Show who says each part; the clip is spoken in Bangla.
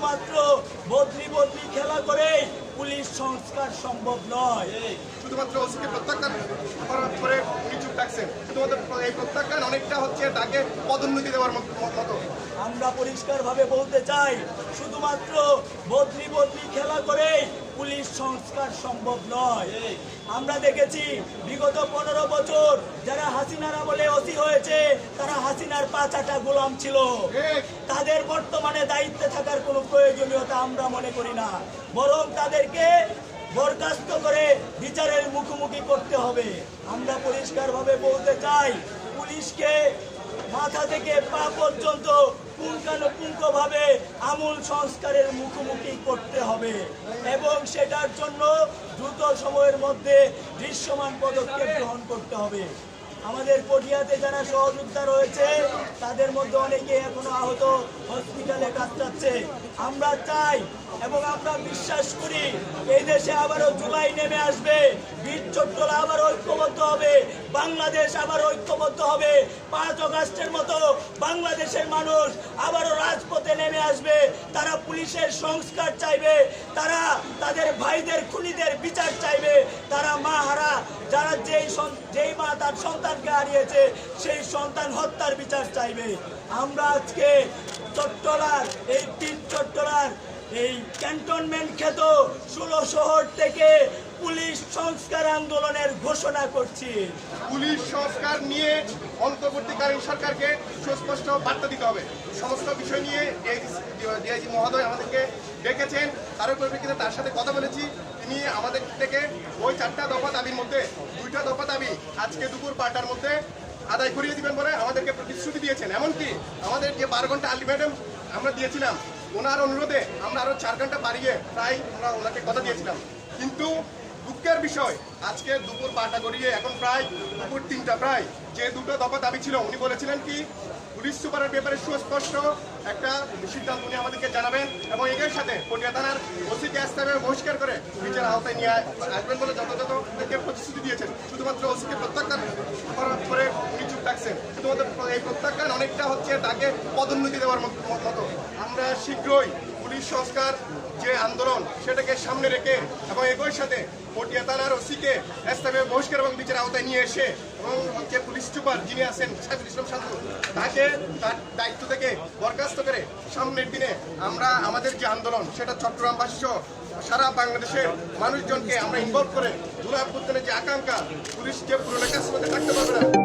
Speaker 1: শুধুমাত্র বদলি বদলি খেলা করে পুলিশ সংস্কার সম্ভব নয়।
Speaker 2: শুধুমাত্র ওসিকে প্রত্যাখ্যান করে কিছু ডাকছেন, শুধুমাত্র এই প্রত্যাখ্যান অনেকটা হচ্ছে তাকে পদোন্নতি দেওয়ার মতো।
Speaker 1: আমরা পরিষ্কারভাবে বলতে চাই, শুধুমাত্র বদলি বদলি খেলা করে পুলিশ সংস্কার সম্ভব নয়। আমরা দেখেছি বিগত 15 বছর যারা হাসিনার আমলে ওসি হয়েছে তারা হাসিনার পাঁচাটা গোলাম ছিল। তাদের বর্তমানে দায়িত্বে থাকার কোনো প্রয়োজনীয়তা আমরা মনে করি না, বরং তাদেরকে বরখাস্ত করে বিচারের মুখোমুখি করতে হবে। আমরা পরিষ্কারভাবে বলতে চাই, পুলিশকে মাথা থেকে পা পর্যন্ত পুঙ্খানুপুঙ্খভাবে আমূল সংস্কারের মুখোমুখি করতে হবে এবং সেটার জন্য দ্রুত সময়ের মধ্যে দৃশ্যমান পদক্ষেপ গ্রহণ করতে হবে। আমাদের পটিয়াতে যারা সহযোদ্ধা রয়েছে তাদের মধ্যে অনেকে এখনো আহত, হসপিটালে কাতরাচ্ছে। আমরা চাই এবং আমরা বিশ্বাস করি এই দেশে আবারও জুলাই নেমে আসবে, বীর চট্টলা আবার ঐক্যবদ্ধ হবে, বাংলাদেশ আবার ঐক্যবদ্ধ হবে। 5 আগস্টের মতো বাংলাদেশের মানুষ আবারও রাজপথে নেমে আসবে। তারা পুলিশের সংস্কার চাইবে, তারা তাদের ভাইদের খুনিদের বিচার চাইবে, তারা মা হারা যারা যেই মা তার সন্তানকে হারিয়েছে সেই সন্তান হত্যার বিচার চাইবে। আমরা আজকে চট্টলার এই তিন চট্টলার এই ক্যান্টনমেন্ট খ্যাত 16 শহর থেকে পুলিশ সংস্কার আন্দোলনের ঘোষণা করছি।
Speaker 2: পুলিশ সংস্কার নিয়ে অন্তর্বর্তীকালীন সরকারকে সুস্পষ্ট বার্তা দিতে হবে। সমস্ত বিষয় নিয়ে ডিআইজি মহোদয় আমাদেরকে ডেকেছেন, তার পরিপ্রেক্ষিতে তার সাথে কথা বলেছি। তিনি আমাদের থেকে ওই 4টা দফা দাবির মধ্যে 2টা দফা দাবি আজকে দুপুর 12টার মধ্যে আদায় করিয়ে দিবেন বলে আমাদেরকে প্রতিশ্রুতি দিয়েছেন। এমনকি আমাদের যে 12 ঘন্টা আলটিমেটাম আমরা দিয়েছিলাম, ওনার অনুরোধে আমরা আরও 4 ঘন্টা বাড়িয়ে প্রায় আমরা ওনাকে কথা দিয়েছিলাম। কিন্তু দুঃখের বিষয় আজকে দুপুর 12টা গড়িয়ে এখন প্রায় দুপুর 3টা প্রায় যে 2টো দফা দাবি ছিল উনি বলেছিলেন কি পুলিশ সুপারের ব্যাপারে সুস্পষ্ট একটা সিদ্ধান্ত উনি আমাদেরকে জানাবেন এবং এর সাথে পটিয়া থানার ওসিকে স্থায়ীভাবে বহিষ্কার করে বিচার আওতায় নিয়ে আসবেন বলে যথাযথ প্রতিশ্রুতি দিয়েছেন। শুধুমাত্র ওসিকে প্রত্যাখ্যান করে কিছু ডাকছেন, শুধুমাত্র এই প্রত্যাখ্যান অনেকটা হচ্ছে তাকে পদোন্নতি দেওয়ার মতো। আমরা শীঘ্রই পুলিশ সংস্কার যে আন্দোলন সেটাকে সামনে রেখে এবং একই সাথে পটিয়া থানার ওসিকে স্থায়ীভাবে বহিষ্কার এবং বিচার আওতায় নিয়ে এসে এবং হচ্ছে পুলিশ সুপার যিনি আছেন সাইফুল ইসলাম শান্তু তাকে তার দায়িত্ব থেকে বরখাস্ত করে সামনের দিনে আমরা আমাদের যে আন্দোলন সেটা চট্টগ্রামবাসী সহ সারা বাংলাদেশের মানুষজনকে আমরা ইনভলভ করে জুলাই অভ্যুত্থানের যে আকাঙ্ক্ষা পুলিশ যে পুরো কাজ করতে থাকতে পারবে না।